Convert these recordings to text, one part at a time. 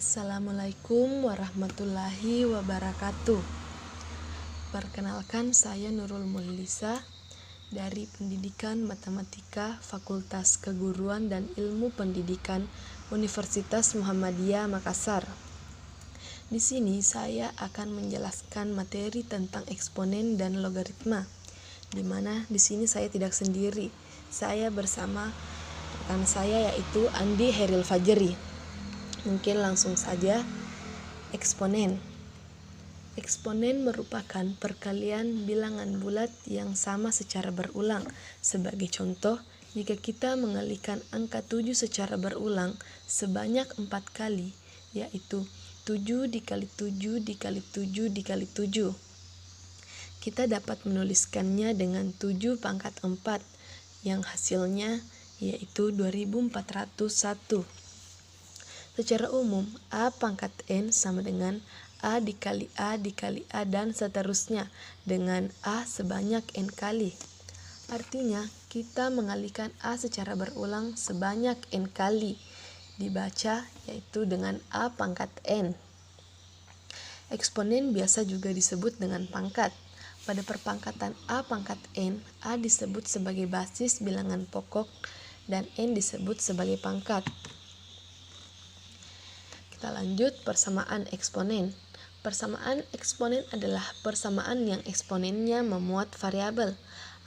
Assalamualaikum warahmatullahi wabarakatuh. Perkenalkan, saya Nurul Mulisa dari Pendidikan Matematika Fakultas Keguruan dan Ilmu Pendidikan Universitas Muhammadiyah Makassar. Di sini saya akan menjelaskan materi tentang eksponen dan logaritma, di mana di sini saya tidak sendiri. Saya bersama rekan saya yaitu Andi Heril Fajri. Mungkin langsung saja. Eksponen. Eksponen merupakan perkalian bilangan bulat yang sama secara berulang. Sebagai contoh, jika kita mengalikan angka 7 secara berulang sebanyak 4 kali, yaitu 7 dikali 7 dikali 7 dikali 7, kita dapat menuliskannya dengan 7 pangkat 4, yang hasilnya yaitu 2401. Secara umum, A pangkat N sama dengan A dikali A dikali A dan seterusnya dengan A sebanyak N kali. Artinya, kita mengalihkan A secara berulang sebanyak N kali. Dibaca yaitu dengan A pangkat N. Eksponen biasa juga disebut dengan pangkat. Pada perpangkatan A pangkat N, A disebut sebagai basis bilangan pokok dan N disebut sebagai pangkat. Kita lanjut persamaan eksponen. Persamaan eksponen adalah persamaan yang eksponennya memuat variabel,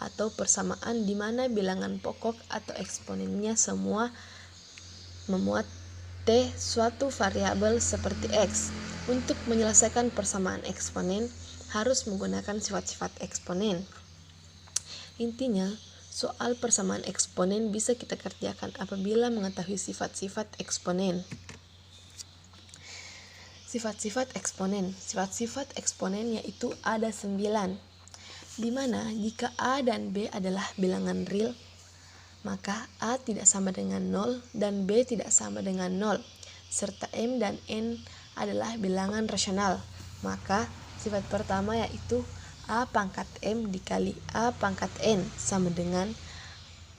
atau persamaan di mana bilangan pokok atau eksponennya semua memuat T suatu variabel seperti X. Untuk menyelesaikan persamaan eksponen harus menggunakan sifat-sifat eksponen. Intinya, soal persamaan eksponen bisa kita kerjakan apabila mengetahui sifat-sifat eksponen. Sifat-sifat eksponen. Sifat-sifat eksponen yaitu ada 9, di mana jika A dan B adalah bilangan real, maka A tidak sama dengan 0 dan B tidak sama dengan 0, serta M dan N adalah bilangan rasional. Maka sifat pertama yaitu A pangkat M dikali A pangkat N sama dengan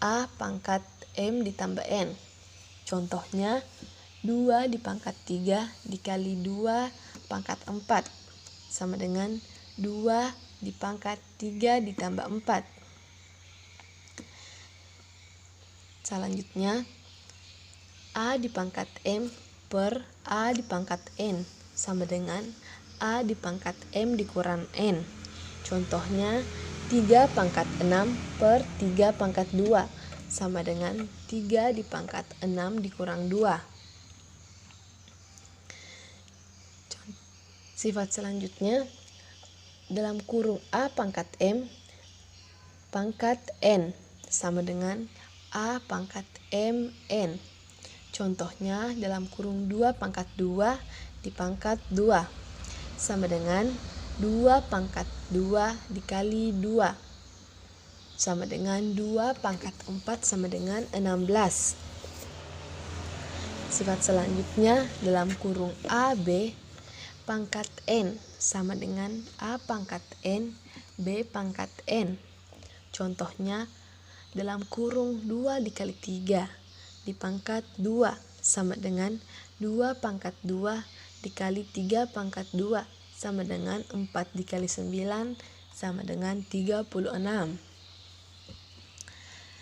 A pangkat M ditambah N. Contohnya, 2 dipangkat 3 dikali 2 pangkat 4 sama dengan 2 dipangkat 3 ditambah 4. Selanjutnya, A dipangkat M per A dipangkat N sama dengan A dipangkat M dikurang N. Contohnya, 3 pangkat 6 per 3 pangkat 2 sama dengan 3 dipangkat 6 dikurang 2. Sifat selanjutnya, dalam kurung A pangkat M pangkat N sama dengan A pangkat M N. Contohnya, dalam kurung 2 pangkat 2 dipangkat 2 sama dengan 2 pangkat 2 dikali 2 sama dengan 2 pangkat 4 sama dengan 16. Sifat selanjutnya, dalam kurung AB pangkat N sama dengan A pangkat N B pangkat N. Contohnya, dalam kurung 2 dikali 3 dipangkat 2 sama dengan 2 pangkat 2 dikali 3 pangkat 2 sama dengan 4 dikali 9 sama dengan 36.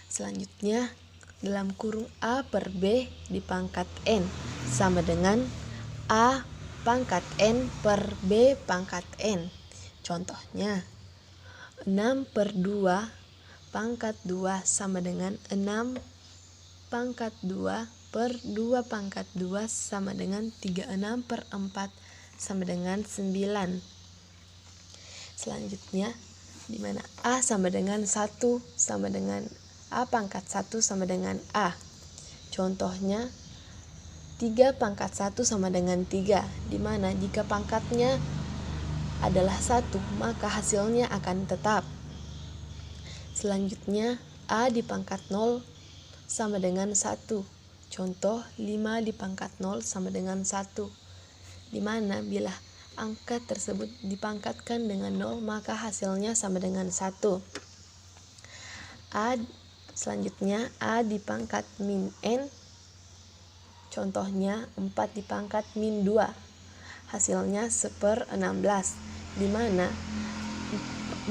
Selanjutnya, dalam kurung A per B dipangkat N sama dengan A pangkat N per B pangkat N. Contohnya, 6 per 2 pangkat 2 sama dengan 6 pangkat 2 per 2 pangkat 2 sama dengan 36 per 4 sama dengan 9. Selanjutnya, di mana A sama dengan 1 sama dengan A pangkat 1 sama dengan A. Contohnya, 3 pangkat 1 sama dengan 3, di mana jika pangkatnya adalah 1, maka hasilnya akan tetap. Selanjutnya, A dipangkat 0 sama dengan 1. Contoh, 5 dipangkat 0 sama dengan 1, di mana bila angka tersebut dipangkatkan dengan 0, maka hasilnya sama dengan 1. Selanjutnya, A dipangkat min N. Contohnya 4 dipangkat min 2, hasilnya 1/16, di mana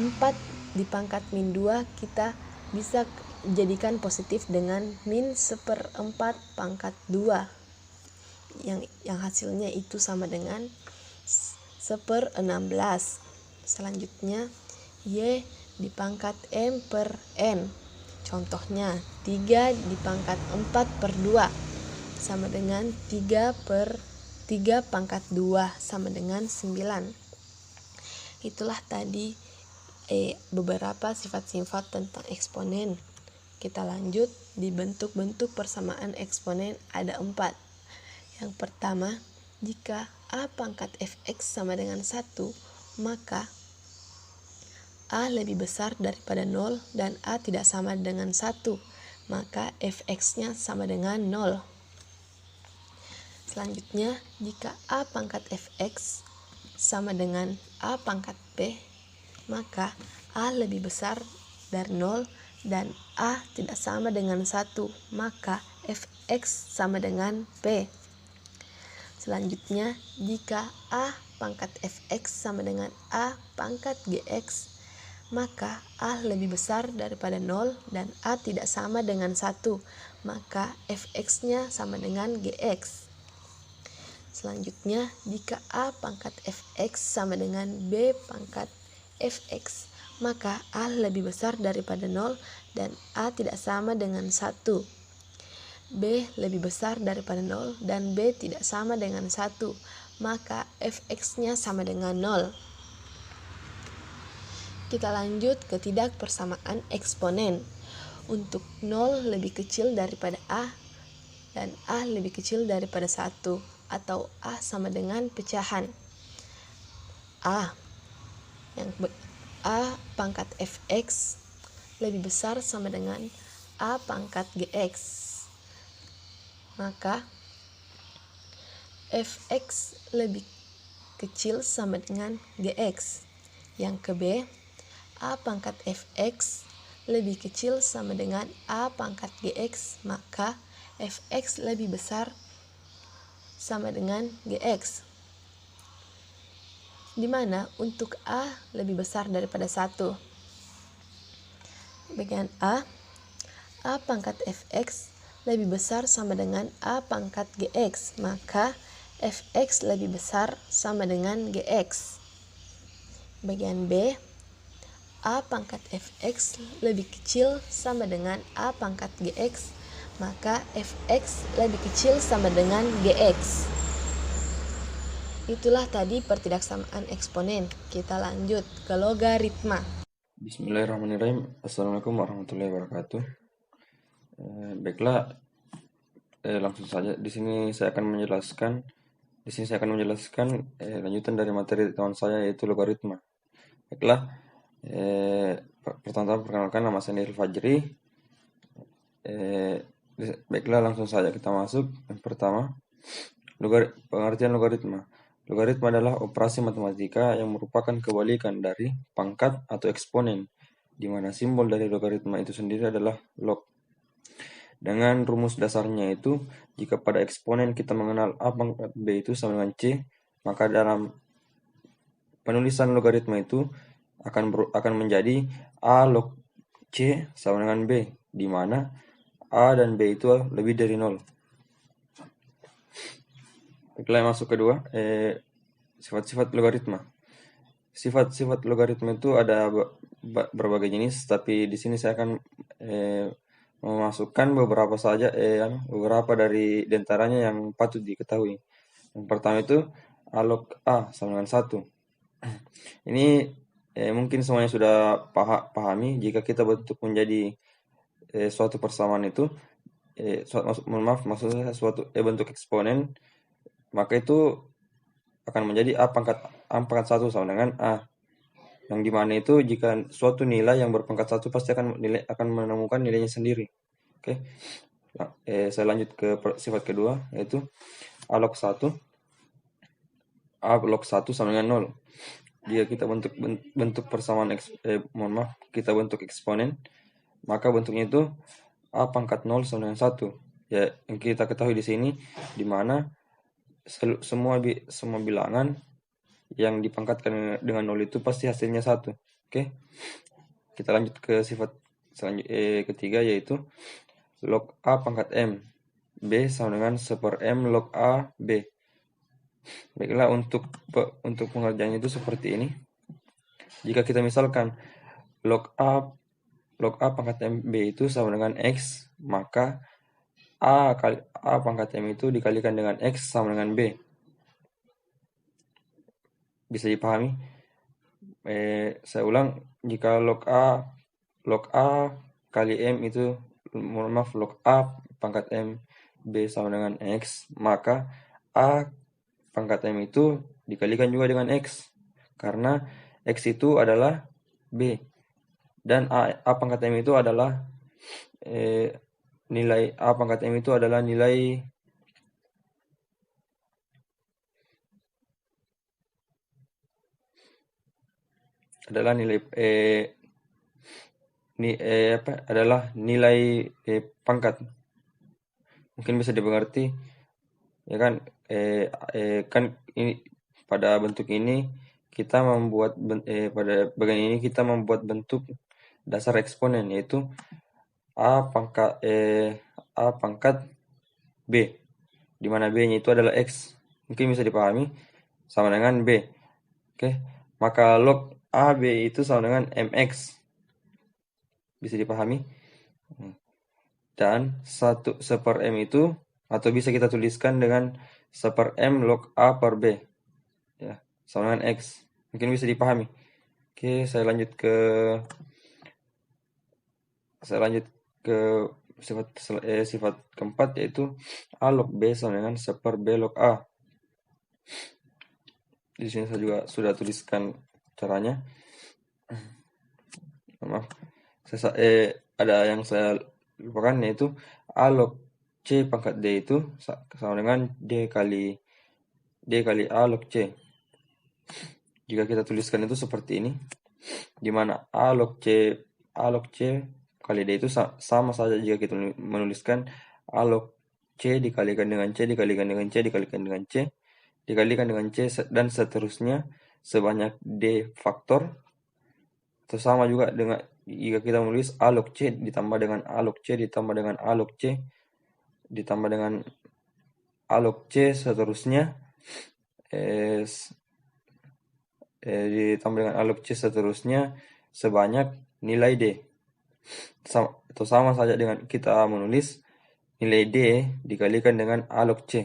4 dipangkat min 2 kita bisa jadikan positif dengan min 1/4 pangkat 2, yang hasilnya itu sama dengan 1/16. Selanjutnya Y dipangkat M per N. Contohnya 3 dipangkat 4/2 sama dengan 3/3 pangkat 2 sama dengan 9. Itulah tadi beberapa sifat-sifat tentang eksponen. Kita lanjut di bentuk-bentuk persamaan eksponen ada 4. Yang pertama, jika A pangkat fx sama dengan 1, maka A lebih besar daripada 0 dan A tidak sama dengan 1, maka fx-nya sama dengan 0. Selanjutnya, jika A pangkat fx sama dengan A pangkat p, maka A lebih besar dari 0 dan A tidak sama dengan 1, maka fx sama dengan p. Selanjutnya, jika A pangkat fx sama dengan A pangkat gx, maka A lebih besar daripada 0 dan A tidak sama dengan 1, maka fx-nya sama dengan gx. Selanjutnya, jika A pangkat fx sama dengan B pangkat fx, maka A lebih besar daripada 0 dan A tidak sama dengan 1. B lebih besar daripada 0 dan B tidak sama dengan 1, maka fx-nya sama dengan 0. Kita lanjut ke tidak persamaan eksponen. Untuk 0 lebih kecil daripada A dan A lebih kecil daripada 1, atau A sama dengan pecahan. A pangkat fx lebih besar sama dengan A pangkat gx, maka fx lebih kecil sama dengan gx. Yang ke B, A pangkat fx lebih kecil sama dengan A pangkat gx, maka fx lebih besar sama dengan gx, di mana untuk A lebih besar daripada 1. Bagian A pangkat fx lebih besar sama dengan A pangkat gx, maka fx lebih besar sama dengan gx. Bagian B, A pangkat fx lebih kecil sama dengan A pangkat gx, maka fx lebih kecil sama dengan gx. Itulah tadi pertidaksamaan eksponen. Kita lanjut ke logaritma. Bismillahirrahmanirrahim. Assalamualaikum warahmatullahi wabarakatuh. Baiklah, langsung saja. Di sini saya akan menjelaskan lanjutan dari materi teman saya, yaitu logaritma. Baiklah, pertama-tama perkenalkan, nama saya Nil Fajri. Baiklah, langsung saja kita masuk. Yang pertama, pengertian logaritma. Logaritma adalah operasi matematika yang merupakan kebalikan dari pangkat atau eksponen, di mana simbol dari logaritma itu sendiri adalah log. Dengan rumus dasarnya itu, jika pada eksponen kita mengenal A pangkat B itu sama dengan C, maka dalam penulisan logaritma itu akan menjadi A log C sama dengan B, di mana A dan B itu lebih dari 0. Baiklah, masuk kedua, sifat-sifat logaritma. Sifat-sifat logaritma itu ada berbagai jenis, tapi di sini saya akan memasukkan beberapa saja, beberapa dari diantaranya yang patut diketahui. Yang pertama itu A log A sama dengan 1. Ini mungkin semuanya sudah pahami, jika kita bentuk menjadi suatu persamaan itu, maksudnya suatu bentuk eksponen, maka itu akan menjadi A pangkat 1 sama dengan A. Yang dimana itu jika suatu nilai yang berpangkat 1 pasti akan menemukan nilainya sendiri. Oke. Saya lanjut ke sifat kedua, yaitu A log 1 sama dengan 0. Jika kita bentuk persamaan kita bentuk eksponen, maka bentuknya itu A pangkat 0 sama dengan 1. Ya, yang kita ketahui di sini di mana semua bilangan yang dipangkatkan dengan 0 itu pasti hasilnya 1. Oke. Kita lanjut ke sifat ketiga, yaitu log A pangkat M B sama dengan 1/M log A B. Baiklah, untuk pengerjaannya itu seperti ini. Jika kita misalkan log A pangkat M B itu sama dengan X, maka A pangkat M itu dikalikan dengan X sama dengan B. Bisa dipahami? Saya ulang, jika log A kali M itu, mohon maaf, log A pangkat M B sama dengan X, maka A pangkat M itu dikalikan juga dengan X, karena X itu adalah B, dan A pangkat M itu adalah nilai A pangkat M itu adalah nilai pangkat. Mungkin bisa dimengerti, ya kan? Kan ini pada bentuk ini kita membuat pada bagian ini kita membuat bentuk dasar eksponen, yaitu A pangkat B, di mana B-nya itu adalah X. Mungkin bisa dipahami, sama dengan B. Oke, maka log AB itu sama dengan MX. Bisa dipahami? Dan 1/M itu, atau bisa kita tuliskan dengan 1/M log A per B, ya, sama dengan X. Mungkin bisa dipahami. Oke, saya lanjut ke sifat keempat, yaitu A log B sama dengan 1/B log A. Di sini saya juga sudah tuliskan caranya. Maaf, ada yang saya lupakan, yaitu A log C pangkat D itu sama dengan D kali A log C. Jika kita tuliskan itu seperti ini, di mana A log C kali D itu sama saja jika kita menuliskan A log C dikalikan dengan C dikalikan dengan C dikalikan dengan C dikalikan dengan C dan seterusnya sebanyak D faktor. Itu sama juga dengan jika kita menulis A log C ditambah dengan A log C ditambah dengan A log C ditambah dengan A log C seterusnya ditambah dengan A log C seterusnya sebanyak nilai D. Itu sama saja dengan kita menulis nilai D dikalikan dengan A log C.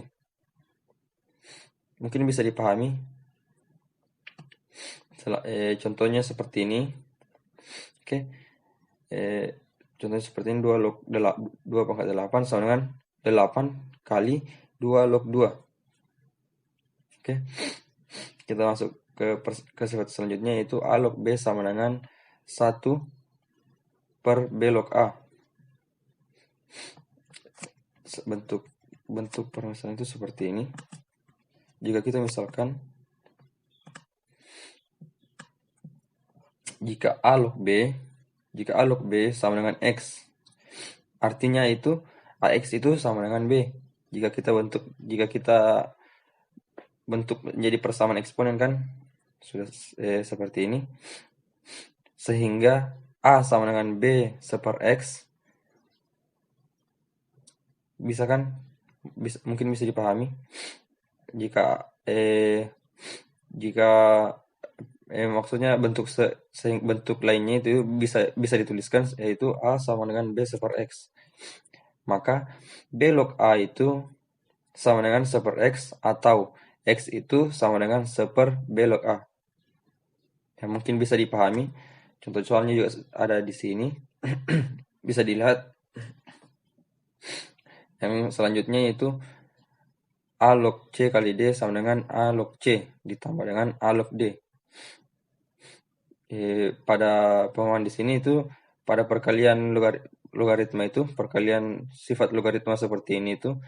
Mungkin bisa dipahami. Contohnya seperti ini. Oke. Contohnya seperti ini, 2 pangkat 8 sama dengan 8 kali 2 log 2. Oke. Kita masuk ke sifat selanjutnya, yaitu A log B sama dengan 1/B log A. Bentuk permasalahan itu seperti ini. Jika kita misalkan jika A log B sama dengan X, artinya itu AX itu sama dengan B. Jika kita bentuk menjadi persamaan eksponen, kan sudah seperti ini, sehingga A sama dengan B 1/X. Bisa kan? Mungkin bisa dipahami. Jika maksudnya bentuk lainnya itu bisa dituliskan, yaitu A sama dengan B 1/X. Maka B log A itu sama dengan 1/X, atau X itu sama dengan 1/B log A. Ya, mungkin bisa dipahami. Contoh soalnya juga ada di sini. Bisa dilihat. Yang selanjutnya yaitu A log C kali D sama dengan A log C ditambah dengan A log D. Pada pemahaman di sini itu, pada perkalian logaritma itu, perkalian sifat logaritma seperti ini itu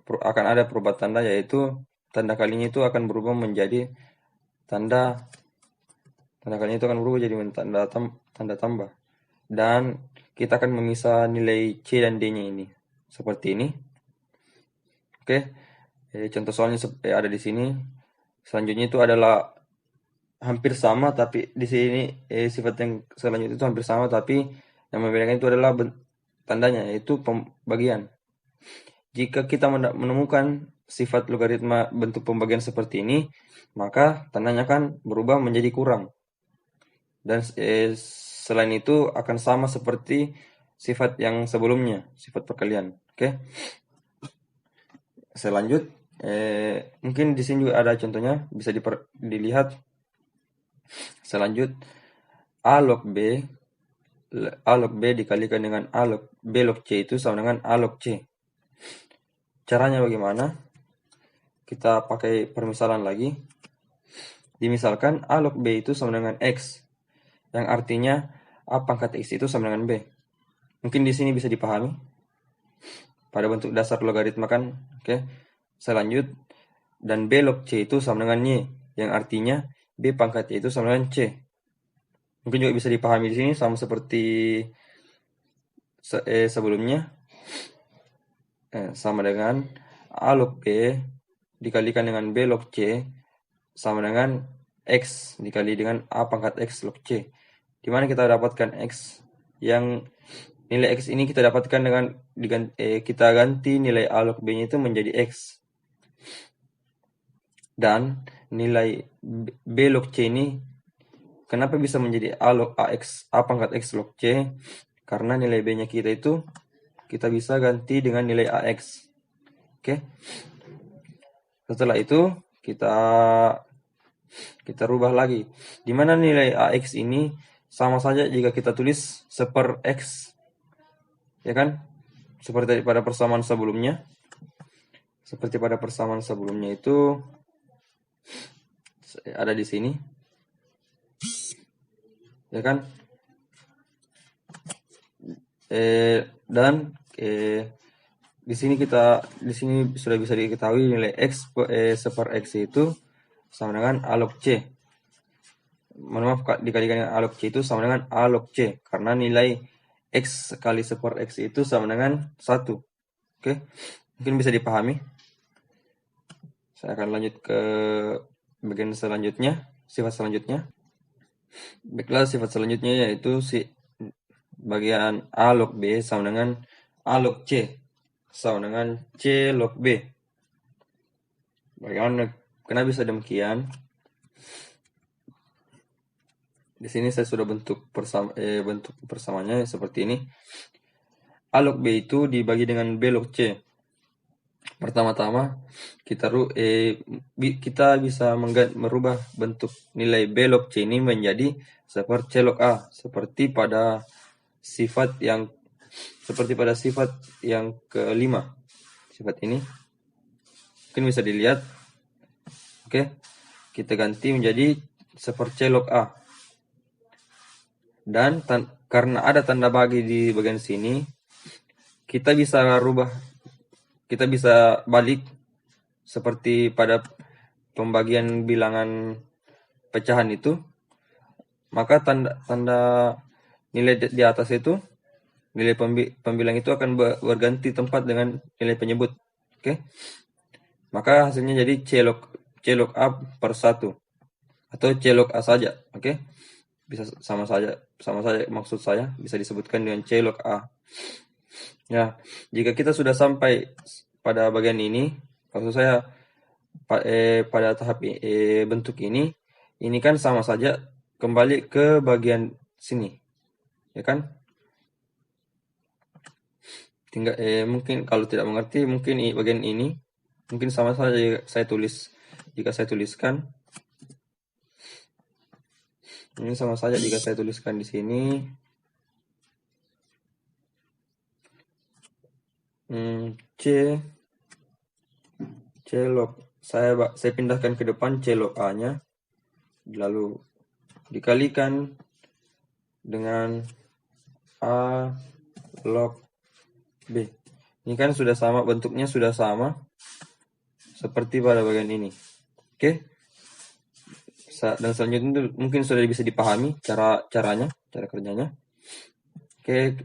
akan ada perubahan tanda, yaitu tanda kalinya itu akan berubah menjadi tanda kalinya itu akan berubah jadi tanda tambah, dan kita akan memisah nilai C dan D-nya ini. Seperti ini. Oke. Contoh soalnya ada di sini. Selanjutnya itu adalah hampir sama, tapi di sini sifat yang selanjutnya itu hampir sama, tapi yang membedakan itu adalah tandanya, yaitu pembagian. Jika kita menemukan sifat logaritma bentuk pembagian seperti ini, maka tandanya akan berubah menjadi kurang. Dan selain itu akan sama seperti sifat yang sebelumnya, sifat perkalian. Oke. Selanjut, mungkin di sini juga ada contohnya, bisa dilihat. Selanjut, A log B dikalikan dengan B log C itu sama dengan A log C. Caranya bagaimana? Kita pakai permisalan lagi. Dimisalkan A log B itu sama dengan X, yang artinya A pangkat X itu sama dengan B. Mungkin di sini bisa dipahami. Pada bentuk dasar logaritma kan. Oke. Selanjut, dan B log C itu sama dengan Y, yang artinya B pangkat Y itu sama dengan C. Mungkin juga bisa dipahami di sini sama seperti sebelumnya. Sama dengan A log B dikalikan dengan B log C sama dengan X dikali dengan A pangkat X log C. Di mana kita dapatkan X? Yang nilai X ini kita dapatkan dengan kita ganti nilai A log B-nya itu menjadi X. Dan nilai B log C ini kenapa bisa menjadi A pangkat X log C? Karena nilai B-nya kita itu kita bisa ganti dengan nilai AX. Oke. Setelah itu kita rubah lagi. Di mana nilai AX ini sama saja jika kita tulis seper X. Ya kan? Seperti pada persamaan sebelumnya. Seperti pada persamaan sebelumnya itu ada di sini. Ya kan? Dan di sini sudah bisa diketahui nilai X seper X itu sama dengan A log C. Maaf, dikalikan dengan A log C itu sama dengan A log C, karena nilai X kali seper X itu sama dengan 1. Oke, mungkin bisa dipahami. Saya akan lanjut ke bagian selanjutnya, sifat selanjutnya. Baiklah, sifat selanjutnya yaitu bagian A log B sama dengan A log C sama dengan C log B. Bagaimana? Kenapa bisa demikian? Di sini saya sudah bentuk persamaannya seperti ini. A log B itu dibagi dengan B log C. Pertama-tama kita bisa merubah bentuk nilai B log C ini menjadi seperti C log A, seperti pada sifat yang kelima. Sifat ini mungkin bisa dilihat. Oke, kita ganti menjadi seperti C log A. Dan karena ada tanda bagi di bagian sini, kita bisa balik seperti pada pembagian bilangan pecahan itu. Maka tanda nilai di atas itu, nilai pembilang itu akan berganti tempat dengan nilai penyebut. Oke. Maka hasilnya jadi C log A per 1 atau C log A saja. Oke. Bisa sama saja maksud saya bisa disebutkan dengan C log A. Ya, jika kita sudah sampai pada bagian ini, maksud saya pada tahap bentuk ini kan sama saja kembali ke bagian sini, ya kan? Tinggal mungkin kalau tidak mengerti, mungkin bagian ini mungkin sama saja jika saya tuliskan. Ini sama saja jika saya tuliskan di sini. C log saya pindahkan ke depan C log A-nya, lalu dikalikan dengan A log B. Ini kan sudah sama, bentuknya sudah sama seperti pada bagian ini. Oke. Dan selanjutnya mungkin sudah bisa dipahami cara kerjanya. Oke,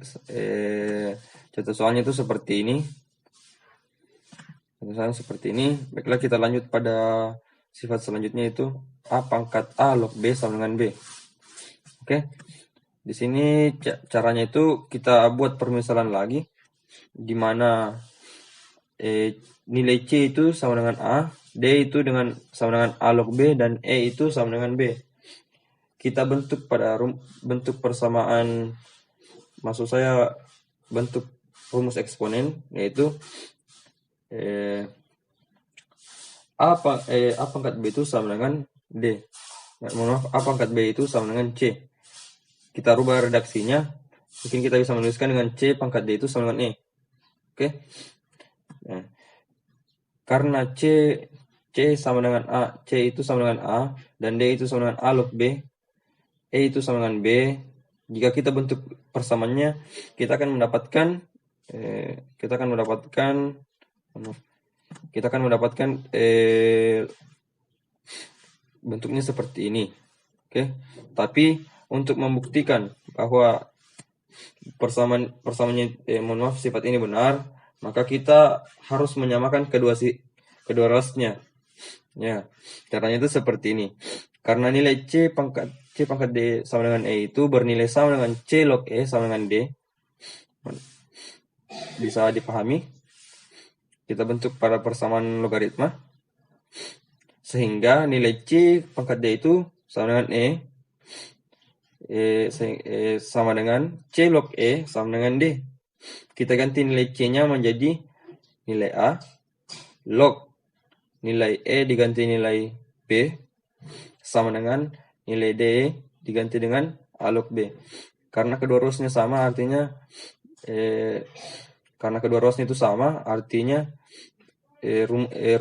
contoh soalnya itu seperti ini. Contoh soalnya seperti ini. Baiklah, kita lanjut pada sifat selanjutnya, itu A pangkat A log B sama dengan B. Oke, di sini caranya itu kita buat permisalan lagi, di mana nilai C itu sama dengan A, D itu sama dengan A log B, dan E itu sama dengan B. Kita bentuk pada bentuk persamaan, maksud saya bentuk rumus eksponen, yaitu A pangkat B itu sama dengan D. Mohon maaf, A pangkat B itu sama dengan C. Kita rubah redaksinya, mungkin kita bisa menuliskan dengan C pangkat D itu sama dengan E. Oke. Nah, karena C sama dengan A, C itu sama dengan A, dan D itu sama dengan A log B, E itu sama dengan B. Jika kita bentuk persamaannya, kita akan mendapatkan bentuknya seperti ini. Oke. Tapi untuk membuktikan bahwa sifat ini benar, maka kita harus menyamakan kedua rasnya. Ya, caranya itu seperti ini. Karena nilai C pangkat D sama dengan E itu bernilai sama dengan C log E sama dengan D. Bisa dipahami? Kita bentuk pada persamaan logaritma. Sehingga nilai C pangkat D itu sama dengan sama dengan C log E sama dengan D. Kita ganti nilai C-nya menjadi nilai A, log nilai E diganti nilai B, sama dengan nilai D diganti dengan A log B. Karena kedua rumusnya sama, artinya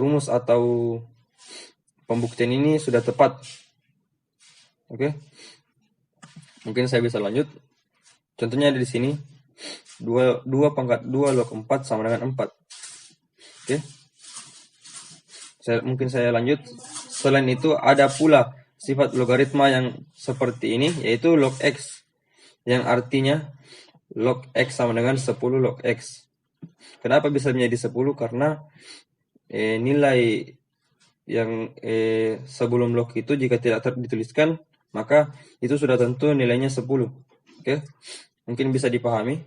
rumus atau pembuktian ini sudah tepat. Oke. Mungkin saya bisa lanjut. Contohnya ada di sini. 2 pangkat 2 log 4 sama dengan 4. Oke. Mungkin saya lanjut. Selain itu ada pula sifat logaritma yang seperti ini, yaitu log X, yang artinya log X sama dengan 10 log X. Kenapa bisa menjadi 10? Karena nilai yang sebelum log itu jika tidak dituliskan, maka itu sudah tentu nilainya 10. Oke. Mungkin bisa dipahami.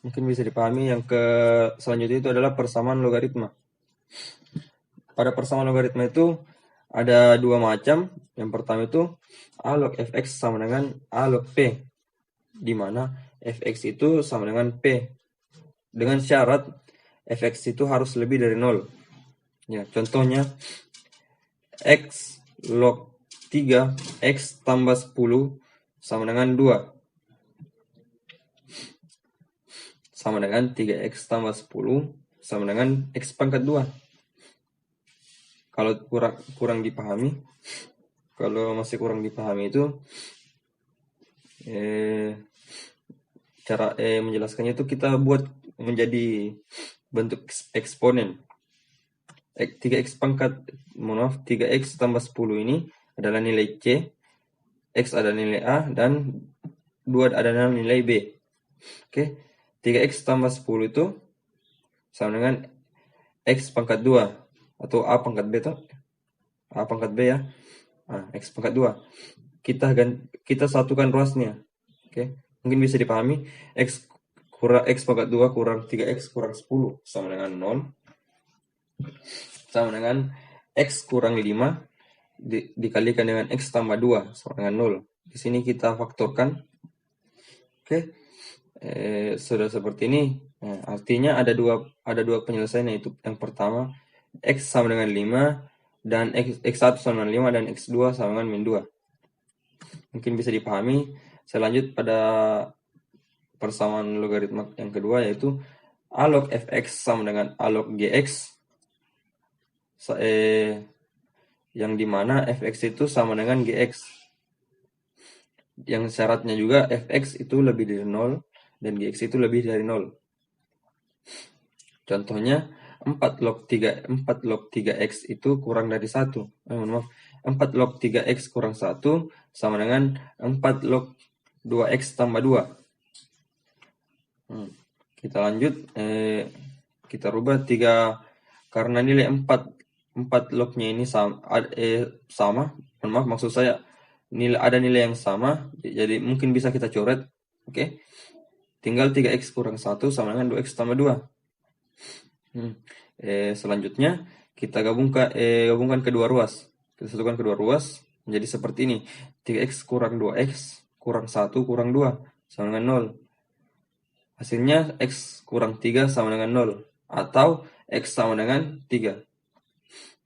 Yang selanjutnya itu adalah persamaan logaritma. Pada persamaan logaritma itu ada dua macam. Yang pertama itu A log fx sama dengan A log p, di mana fx itu sama dengan p, dengan syarat fx itu harus lebih dari 0. Ya, contohnya x log 3 x tambah 10 sama dengan 2. Sama dengan 3x tambah 10 sama dengan x pangkat 2. Kalau kurang dipahami, kalau masih kurang dipahami itu cara menjelaskannya itu kita buat menjadi bentuk eksponen. 3x tambah 10 ini adalah nilai C, X ada nilai A, dan 2 ada nilai B. Oke. 3x tambah 10 itu sama dengan X pangkat 2 atau A pangkat B ya. X pangkat 2. Kita satukan ruasnya. Oke. Mungkin bisa dipahami. X pangkat 2 kurang 3x kurang 10 sama dengan 0. Sama dengan X kurang 5 dikalikan dengan X tambah 2 sama dengan 0. Di sini kita faktorkan. Oke. Sudah seperti ini. Nah, artinya ada dua penyelesaian, yaitu yang pertama X sama dengan 5 dan X1 sama dengan 5 dan X2 sama dengan min 2. Mungkin bisa dipahami. Saya lanjut pada persamaan logaritma yang kedua, yaitu A log fx sama dengan A log gx, yang dimana fx itu sama dengan gx, yang syaratnya juga fx itu lebih dari 0 dan gx itu lebih dari 0. Contohnya 4 log 3x itu kurang dari 1. Maaf, 4 log 3x kurang 1 sama dengan 4 log 2x tambah 2. Kita lanjut, kita rubah 3, karena nilai 4 lognya ini sama, maaf maksud saya ada nilai yang sama, jadi mungkin bisa kita coret. Oke. Tinggal 3x kurang 1 sama dengan 2x tambah 2. Selanjutnya kita gabungkan kedua ruas. Kita satukan kedua ruas menjadi seperti ini. 3x kurang 2x kurang 1 kurang 2 sama dengan 0. Hasilnya x kurang 3 sama dengan 0 atau x sama dengan 3.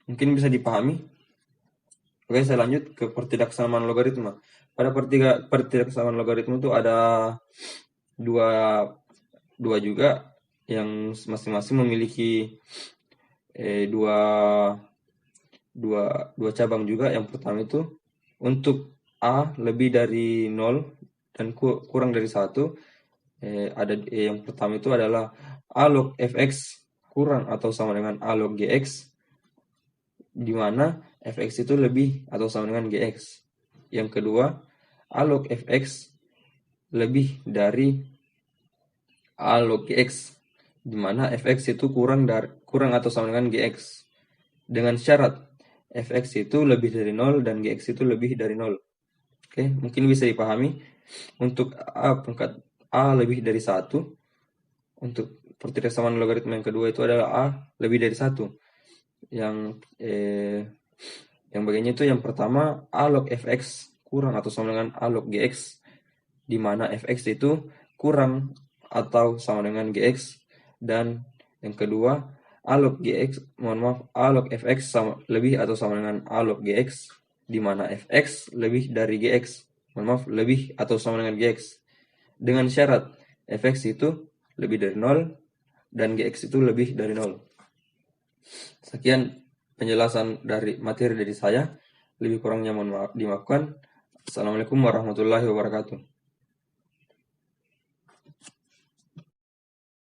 Mungkin bisa dipahami. Oke, saya lanjut ke pertidaksamaan logaritma. Pada pertidaksamaan logaritma itu ada dua juga yang masing-masing memiliki dua cabang juga. Yang pertama itu untuk a lebih dari 0 dan kurang dari 1, ada yang pertama itu adalah a log fx kurang atau sama dengan a log gx, di mana fx itu lebih atau sama dengan gx. Yang kedua, a log fx lebih dari a log gx, di mana fx itu kurang atau sama dengan gx, dengan syarat fx itu lebih dari 0 dan gx itu lebih dari 0. Oke, mungkin bisa dipahami. Untuk a pangkat a lebih dari 1, untuk pertidaksamaan logaritma yang kedua itu adalah a lebih dari 1. Yang bagiannya itu yang pertama a log fx kurang atau sama dengan a log gx, di mana fx itu kurang atau sama dengan gx, dan yang kedua a log fx lebih atau sama dengan a log gx, di mana fx lebih dari gx, lebih atau sama dengan gx, dengan syarat fx itu lebih dari 0 dan gx itu lebih dari 0. Sekian penjelasan dari materi dari saya. Lebih kurangnya mohon dimaafkan. Assalamualaikum warahmatullahi wabarakatuh.